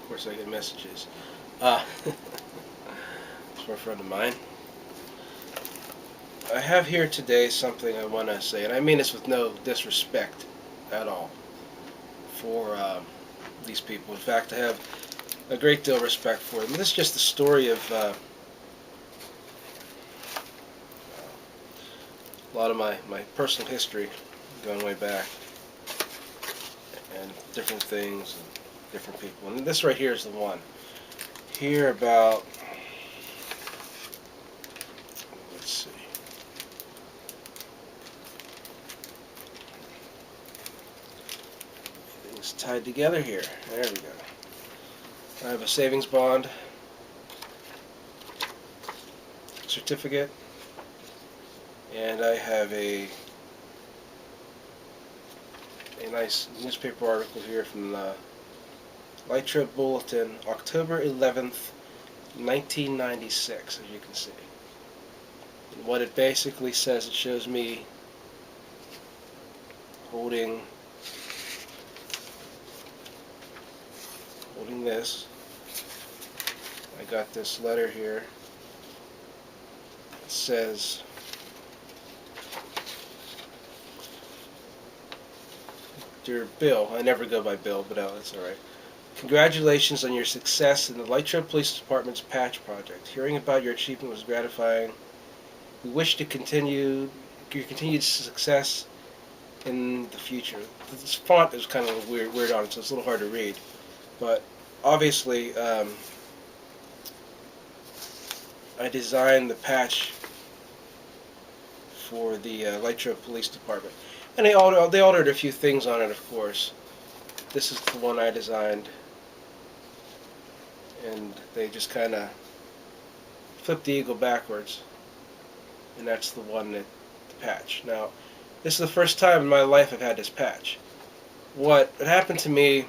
Of course, I get messages. It's for a friend of mine. I have here today something I want to say, and I mean this with no disrespect at all for these people. In fact, I have a great deal of respect for them. This is just the story of a lot of my personal history going way back, and different things and different people. And this right here is the one. Here about, let's see, everything's tied together here. There we go. I have a savings bond certificate, and I have a nice newspaper article here from the Latrobe Bulletin, October 11th, 1996, as you can see. And what it basically says, it shows me holding this. I got this letter here. It says, "Dear Bill," I never go by Bill, but that's alright. "Congratulations on your success in the Latrobe Police Department's patch project. Hearing about your achievement was gratifying. We wish to continue your continued success in the future." This font is kind of weird on it, so it's a little hard to read. But obviously, I designed the patch for the Latrobe Police Department, and they altered a few things on it, of course. This is the one I designed, and they just kind of flipped the eagle backwards, and that's the one that the patch. Now, this is the first time in my life I've had this patch. What happened to me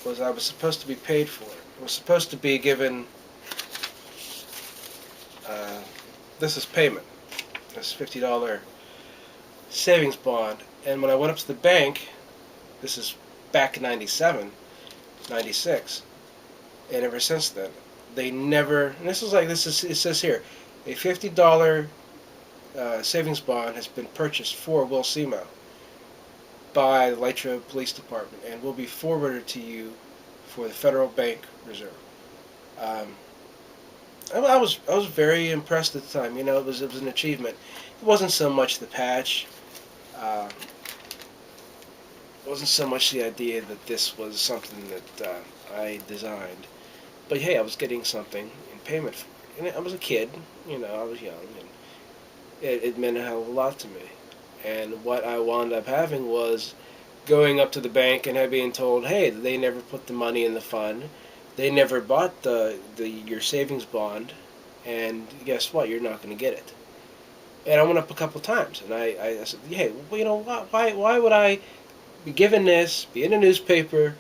was I was supposed to be paid for it. I was supposed to be given, this is payment, this $50 savings bond, and when I went up to the bank, this is back in 97, 96, and ever since then, they never, and this is like, it says here, a $50 savings bond has been purchased for Will Semo by the Latrobe Police Department and will be forwarded to you for the Federal Bank Reserve. I was very impressed at the time. You know, it was an achievement. It wasn't so much the patch. It wasn't so much the idea that this was something that I designed, but hey, I was getting something in payment for it. And I was a kid. You know, I was young, and it meant a hell of a lot to me. And what I wound up having was going up to the bank and being told, hey, they never put the money in the fund. They never bought your savings bond, and guess what? You're not going to get it. And I went up a couple times, and I said, hey, well, you know, why would I be given this, be in a newspaper,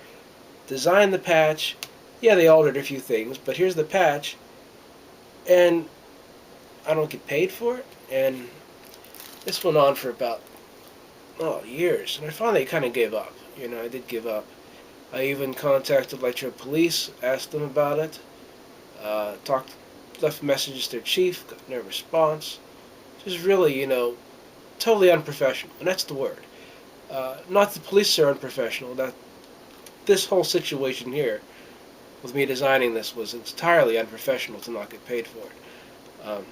design the patch? Yeah, they altered a few things, but here's the patch, and I don't get paid for it. And this went on for about years, and I finally kind of gave up. You know, I did give up. I even contacted Latrobe Police, asked them about it, left messages to their chief, got no response. Just really, you know, totally unprofessional, and that's the word. Not the police are unprofessional. That this whole situation here, with me designing this, was entirely unprofessional to not get paid for it.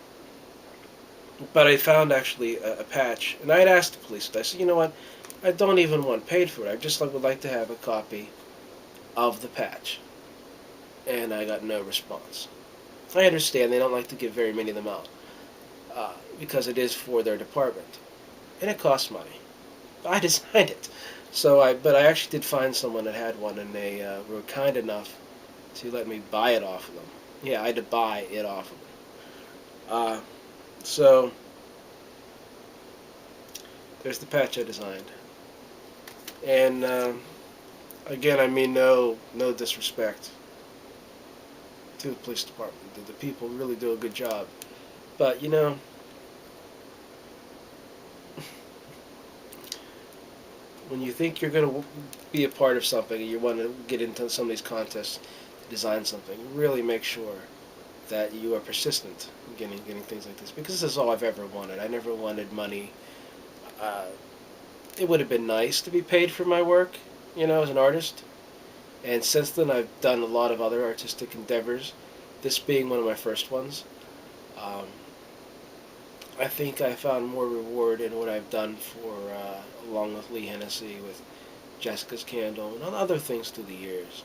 But I found actually a patch, and I had asked the police. I said, you know what? I don't even want paid for it. I just would like to have a copy of the patch, and I got no response. I understand they don't like to give very many of them out because it is for their department, and it costs money. I designed it, but I actually did find someone that had one, and they were kind enough to let me buy it off of them. Yeah, I had to buy it off of them. So there's the patch I designed, and again, I mean no disrespect to the police department. The people really do a good job, but you know, when you think you're going to be a part of something and you want to get into some of these contests, design something, really make sure that you are persistent in getting things like this, because this is all I've ever wanted. I never wanted money. Uh, it would have been nice to be paid for my work, as an artist. And since then, I've done a lot of other artistic endeavors, this being one of my first ones. Um, I think I found more reward in what I've done along with Lee Hennessy, with Jessica's Candle, and other things through the years.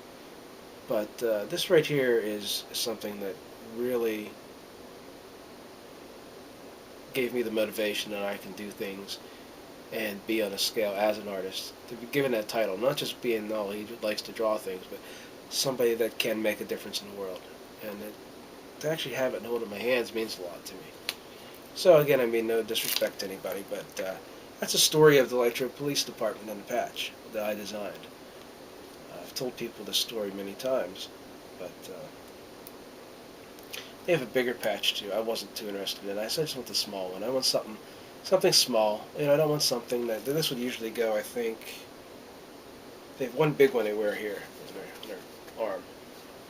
But this right here is something that really gave me the motivation that I can do things and be on a scale as an artist. To be given that title, not just being, oh, he likes to draw things, but somebody that can make a difference in the world. And to actually have it and hold it in my hands means a lot to me. So again, I mean, no disrespect to anybody, but that's a story of the Latrobe Police Department and the patch that I designed. I've told people this story many times, but they have a bigger patch too. I wasn't too interested in it. I just want the small one. I want something small. I don't want something this would usually go. I think they have one big one they wear here in their arm.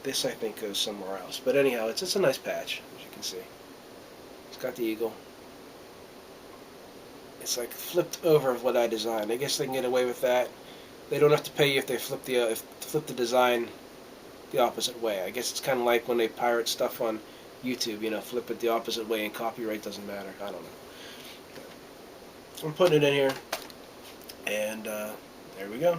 This I think goes somewhere else. But anyhow, it's a nice patch, as you can see. It's got the eagle. It's like flipped over of what I designed. I guess they can get away with that. They don't have to pay you if they flip the design the opposite way. I guess it's kind of like when they pirate stuff on YouTube. Flip it the opposite way and copyright doesn't matter. I don't know. I'm putting it in here, and there we go.